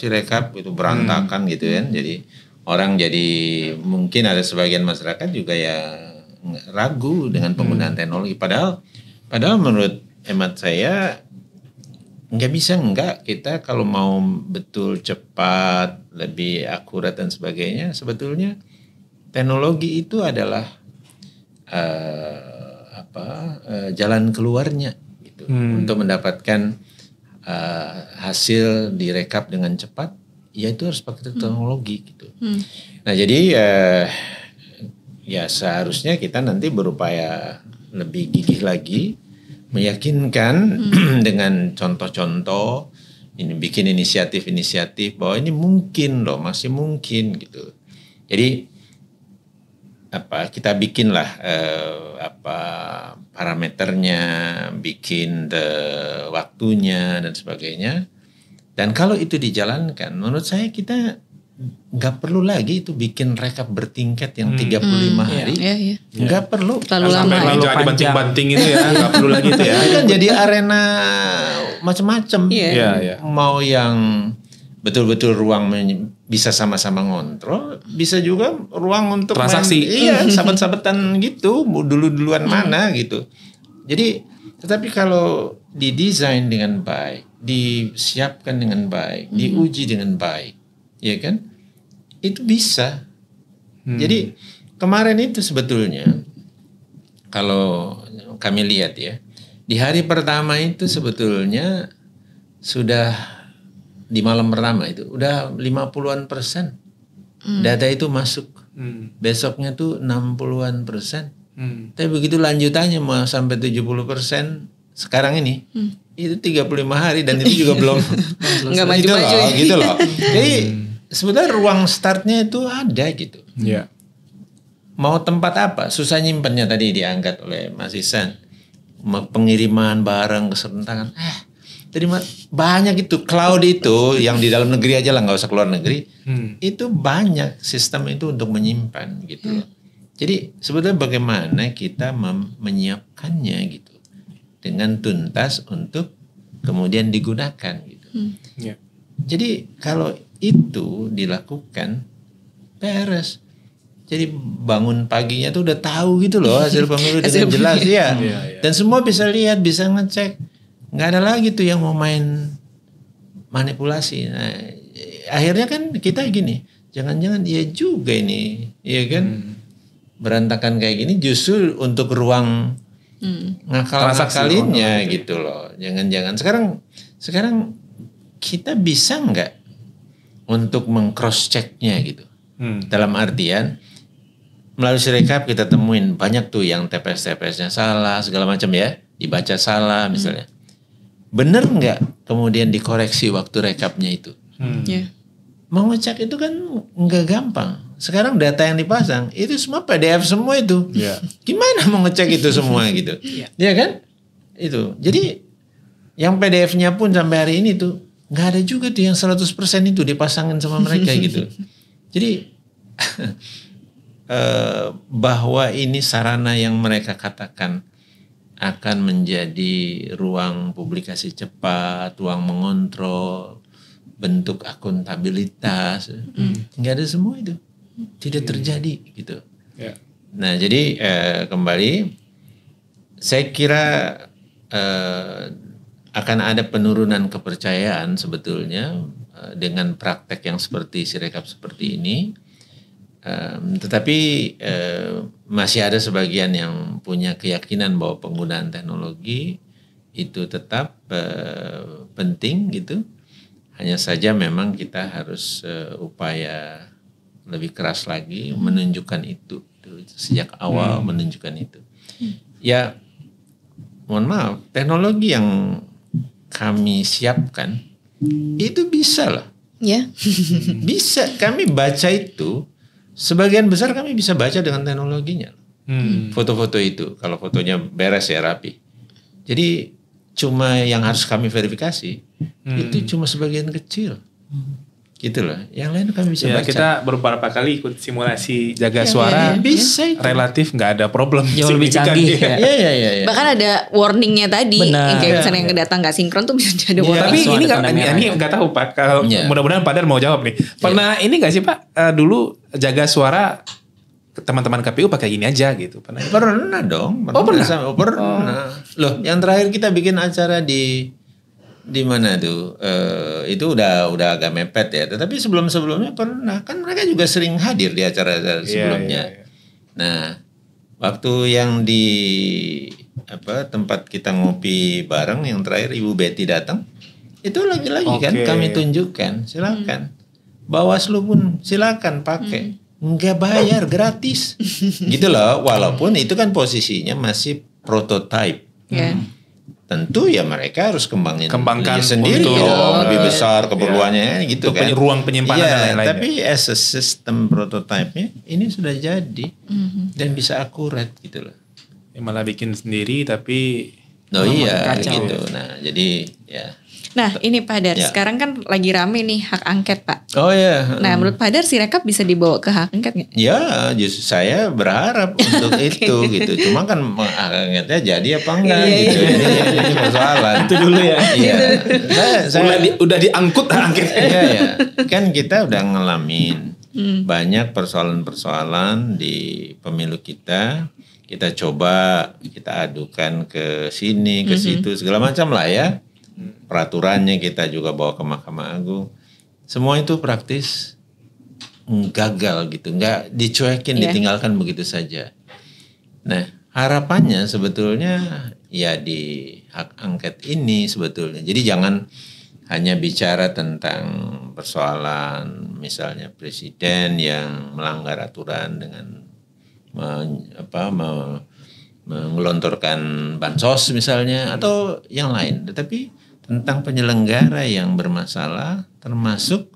itu berantakan gitu kan. Jadi orang jadi mungkin ada sebagian masyarakat juga ya ragu dengan penggunaan teknologi. Padahal menurut hemat saya nggak kita kalau mau betul cepat, lebih akurat dan sebagainya, sebetulnya teknologi itu adalah jalan keluarnya gitu. Untuk mendapatkan hasil direkap dengan cepat, ya itu harus pakai teknologi gitu. Nah jadi ya seharusnya kita nanti berupaya lebih gigih lagi, meyakinkan dengan contoh-contoh, ini bikin inisiatif-inisiatif bahwa ini mungkin loh, masih mungkin gitu. Jadi kita bikinlah parameternya, bikin waktunya dan sebagainya. Dan kalau itu dijalankan, menurut saya kita nggak perlu lagi itu bikin rekap bertingkat yang 35 hari. Nggak perlu. Terlalu lama. Sampai lalu dibanting-banting itu ya, nggak perlu lagi itu ya. Itu kan jadi arena macam-macam. Mau yang betul-betul ruang bisa sama-sama ngontrol, bisa juga ruang untuk transaksi. Sahabat-sahabatan gitu, duluan mana gitu. Jadi, tetapi kalau didesain dengan baik, disiapkan dengan baik, diuji dengan baik, ya kan? Itu bisa. Jadi kemarin itu sebetulnya kalau kami lihat ya, di hari pertama itu sebetulnya sudah di malam pertama itu udah 50% data itu masuk. Besoknya tuh 60% Tapi begitu lanjutannya mau sampai 70% sekarang ini itu 35 hari dan itu juga belum nggak maju-maju gitu loh. Jadi sebenarnya ruang startnya itu ada gitu. Mau tempat apa? Susah nyimpennya tadi diangkat oleh Mas Ihsan. Pengiriman barang keserentakan. Terima banyak itu cloud itu yang di dalam negeri aja lah, nggak usah keluar negeri. Itu banyak sistem itu untuk menyimpan gitu loh. Jadi sebetulnya bagaimana kita menyiapkannya gitu dengan tuntas untuk kemudian digunakan gitu. Jadi kalau itu dilakukan beres. Jadi bangun paginya tuh udah tahu gitu loh hasil pemilu dengan jelas ya. Dan semua bisa lihat, bisa ngecek. Nggak ada lagi tuh yang mau main manipulasi. Nah, akhirnya kan kita gini, jangan-jangan dia juga ini, ya kan? Berantakan kayak gini justru untuk ruang ngakal-ngakalinnya gitu loh. Jangan-jangan sekarang kita bisa nggak untuk meng-cross checknya gitu. Dalam artian melalui Sirekap kita temuin banyak tuh yang TPS-TPS-nya salah segala macam ya, dibaca salah misalnya. Bener nggak kemudian dikoreksi waktu rekapnya itu? Mau ngecek itu kan nggak gampang. Sekarang data yang dipasang itu semua PDF semua itu. Gimana mau ngecek itu semua gitu? Ya kan? Itu. Jadi yang PDF-nya pun sampai hari ini tuh nggak ada juga tuh yang 100% itu dipasangin sama mereka gitu. Jadi bahwa ini sarana yang mereka katakan akan menjadi ruang publikasi cepat, ruang mengontrol, bentuk akuntabilitas, nggak ada semua itu, tidak terjadi gitu. Nah jadi kembali, saya kira akan ada penurunan kepercayaan sebetulnya dengan praktek yang seperti Sirekap seperti ini. Tetapi masih ada sebagian yang punya keyakinan bahwa penggunaan teknologi itu tetap penting gitu. Hanya saja memang kita harus upaya lebih keras lagi menunjukkan itu sejak awal menunjukkan itu. Ya, mohon maaf, teknologi yang kami siapkan itu bisa lah. Bisa, kami baca itu. Sebagian besar kami bisa baca dengan teknologinya. Foto-foto itu, kalau fotonya beres ya rapi. Jadi cuma yang harus kami verifikasi itu cuma sebagian kecil. Gitu loh. Yang lain kami bisa Ya, baca. kita beberapa kali ikut simulasi jaga suara, bisa itu. relatif nggak ada problem. Jauh lebih signifikan. canggih, Iya. ya. Iya. Bahkan ada warningnya tadi, Benar. yang kayak misalnya yang datang nggak sinkron tuh bisa ada warning. Tapi Langsung ini ada tanda merah. ini nggak tahu Pak. Kalau Iya. mudah-mudahan Padar mau jawab nih. Pernah ini nggak sih Pak? Dulu jaga suara teman-teman KPU pakai gini aja gitu. Pernah? Pernah dong. Pernah? Pernah. Loh, yang terakhir kita bikin acara di mana tuh? Itu udah agak mepet ya. Tetapi sebelumnya pernah. Kan mereka juga sering hadir di acara-acara sebelumnya. Iya. Nah, waktu yang di tempat kita ngopi bareng yang terakhir Ibu Betty datang, itu lagi-lagi kan Oke. kami tunjukkan, silakan. Bawaslu pun silakan pakai. Nggak bayar, gratis. Gitu loh, walaupun itu kan posisinya masih prototype. Ya. Tentu ya mereka harus Kembangkan diri sendiri untuk, ya, lebih besar keperluannya gitu untuk kan. ruang penyimpanan Iya, dan lain-lain. tapi as a system prototype-nya ini sudah jadi dan bisa akurat gitu loh. Ya, malah bikin sendiri tapi Oh iya kacau. gitu. Nah, jadi ya. Nah ini Pak Dar, Ya. sekarang kan lagi rame nih hak angket Pak. Oh ya. Nah menurut Pak Dar Sirekap bisa dibawa ke hak angket nggak? Ya, justru saya berharap untuk itu gitu. Cuma kan angketnya jadi apa enggak Iya, gitu. Ini persoalan. Itu dulu ya. Iya. Saya udah diangkut hak angket. Iya ya. Kan kita udah ngalamin banyak persoalan-persoalan di pemilu kita. Kita coba kita adukan ke sini, ke situ, segala macam lah ya. Peraturannya kita juga bawa ke Mahkamah Agung. Semua itu praktis gagal gitu, nggak dicuekin, Iya. ditinggalkan begitu saja. Nah, harapannya sebetulnya ya di hak angket ini sebetulnya. Jadi jangan hanya bicara tentang persoalan misalnya presiden yang melanggar aturan dengan mengelontorkan bansos misalnya atau yang lain, tetapi tentang penyelenggara yang bermasalah, termasuk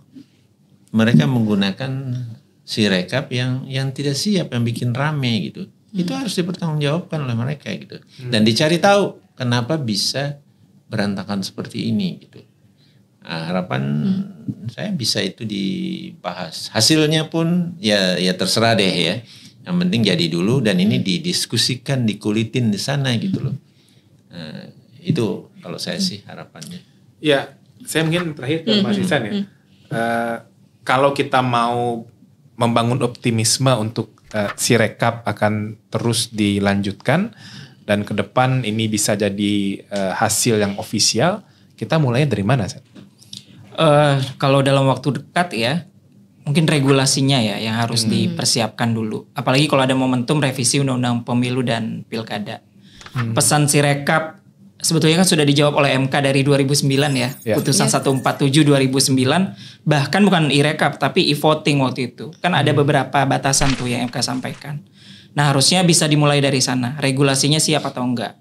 mereka menggunakan Sirekap yang tidak siap, yang bikin rame gitu. Itu harus dipertanggungjawabkan oleh mereka gitu. Dan dicari tahu kenapa bisa berantakan seperti ini gitu. Nah, harapan saya bisa itu dibahas. Hasilnya pun ya terserah deh ya. Yang penting jadi dulu dan ini didiskusikan, dikulitin di sana gitu loh. Nah, itu kalau saya sih harapannya. Ya, saya mungkin terakhir ke Mas Ihsan ya. Kalau kita mau membangun optimisme untuk Sirekap akan terus dilanjutkan dan ke depan ini bisa jadi hasil yang ofisial, kita mulainya dari mana, San? Kalau dalam waktu dekat ya, mungkin regulasinya ya yang harus dipersiapkan dulu. Apalagi kalau ada momentum revisi Undang-Undang Pemilu dan Pilkada. Pesan Sirekap sebetulnya kan sudah dijawab oleh MK dari 2009 ya. Putusan 147 2009, bahkan bukan e-rekap tapi e-voting waktu itu. Kan ada beberapa batasan tuh yang MK sampaikan. Nah, harusnya bisa dimulai dari sana. Regulasinya siap atau enggak?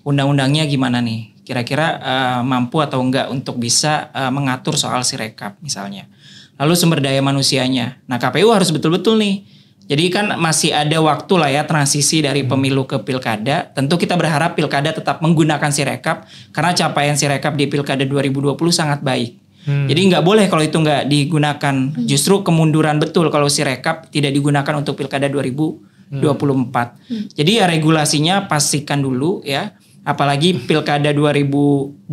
Undang-undangnya gimana nih? Kira-kira mampu atau enggak untuk bisa mengatur soal Sirekap misalnya. Lalu sumber daya manusianya. Nah, KPU harus betul-betul nih. Jadi kan masih ada waktu lah ya transisi dari pemilu ke pilkada. Tentu kita berharap pilkada tetap menggunakan Sirekap karena capaian Sirekap di pilkada 2020 sangat baik. Jadi nggak boleh kalau itu nggak digunakan. Justru kemunduran betul kalau Sirekap tidak digunakan untuk pilkada 2024. Jadi ya regulasinya pastikan dulu ya. Apalagi pilkada 2024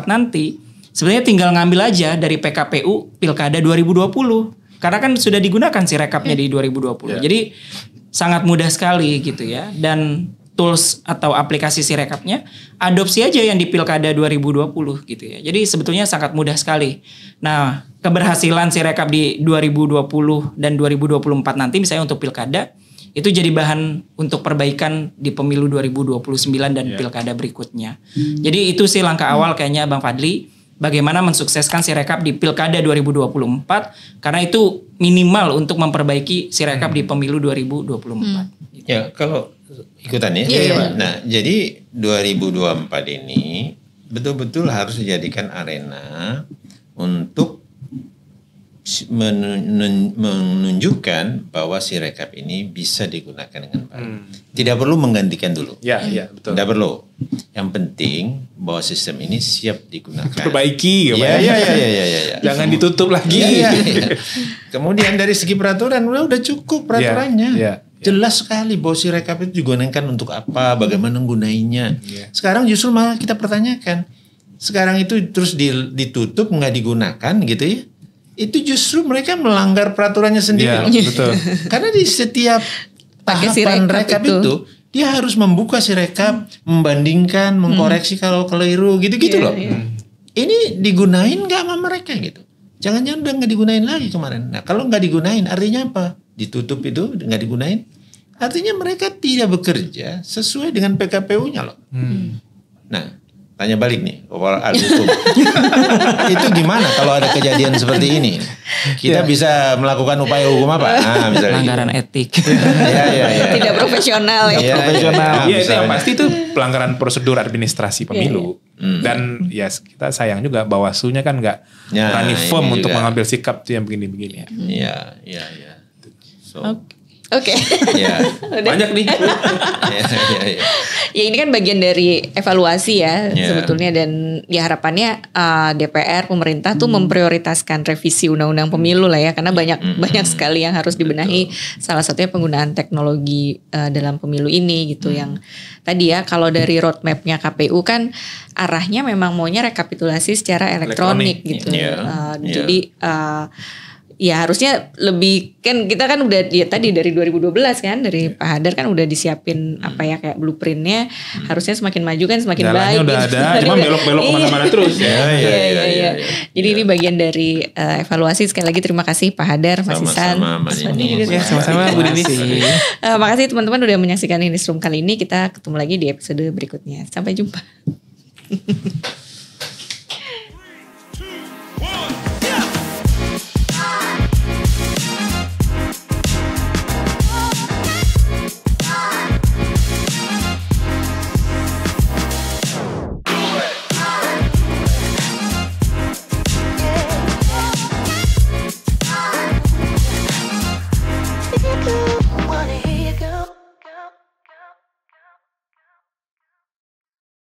nanti sebenarnya tinggal ngambil aja dari PKPU pilkada 2020. Karena kan sudah digunakan Sirekapnya di 2020. Jadi sangat mudah sekali gitu ya. Dan tools atau aplikasi Sirekapnya adopsi aja yang di pilkada 2020 gitu ya. Jadi sebetulnya sangat mudah sekali. Nah, keberhasilan Sirekap di 2020 dan 2024 nanti misalnya untuk pilkada itu jadi bahan untuk perbaikan di pemilu 2029 dan pilkada berikutnya. Jadi itu sih langkah awal kayaknya Bang Fadli. Bagaimana mensukseskan Sirekap di Pilkada 2024 karena itu minimal untuk memperbaiki Sirekap di pemilu 2024. Ya, kalau ikutan ya. Iya. Nah, jadi 2024 ini betul-betul harus dijadikan arena untuk menunjukkan bahwa Sirekap ini bisa digunakan dengan baik. Tidak perlu menggantikan dulu. Ya, betul. Tidak perlu. Yang penting bahwa sistem ini siap digunakan. Perbaiki. Iya. Jangan ditutup lagi. Iya. Kemudian dari segi peraturan udah cukup peraturannya. Iya. Jelas sekali bahwa Sirekap itu digunakan untuk apa, bagaimana gunainya. Sekarang justru malah kita pertanyakan. Sekarang itu terus ditutup, nggak digunakan gitu ya. Itu justru mereka melanggar peraturannya sendiri. Iya, betul. Karena di setiap Pakai tahapan Sirekap rekap itu dia harus membuka Sirekap, membandingkan, mengkoreksi kalau keliru gitu-gitu loh. Ini digunain nggak sama mereka gitu. Jangan-jangan udah nggak digunain lagi kemarin. Nah kalau nggak digunain artinya apa? Ditutup itu nggak digunain. Artinya mereka tidak bekerja sesuai dengan PKPU-nya loh. Nah tanya balik nih, ahli hukum. Itu gimana kalau ada kejadian seperti ini? Kita bisa melakukan upaya hukum apa? Nah, misalnya Pelanggaran etik. Iya. Tidak profesional ya. Profesional. Iya itu yang pasti itu pelanggaran prosedur administrasi pemilu. Dan ya kita sayang juga Bawaslu-nya kan nggak berani firm untuk mengambil sikap tuh yang begini-begini. Iya. So, Oke. ya. Banyak nih. Iya. Ya ini kan bagian dari evaluasi ya sebetulnya, dan ya harapannya DPR pemerintah tuh memprioritaskan revisi undang-undang pemilu lah ya, karena banyak sekali yang harus dibenahi. Salah satunya penggunaan teknologi dalam pemilu ini gitu. Yang tadi ya kalau dari roadmapnya KPU kan arahnya memang maunya rekapitulasi secara elektronik gitu. Jadi ya harusnya lebih, kan kita kan udah ya tadi dari 2012 kan dari Pak Hadar kan udah disiapin apa ya kayak blueprintnya, harusnya semakin maju kan semakin jalannya baik. udah gitu. ada, cuma belok-belok kemana-mana terus. Iya. Jadi ini bagian dari evaluasi. Sekali lagi terima kasih Pak Hadar, Mas Isan. Sama-sama Bu Dinis. Makasih teman-teman udah menyaksikan Newsroom kali ini. Kita ketemu lagi di episode berikutnya. Sampai jumpa.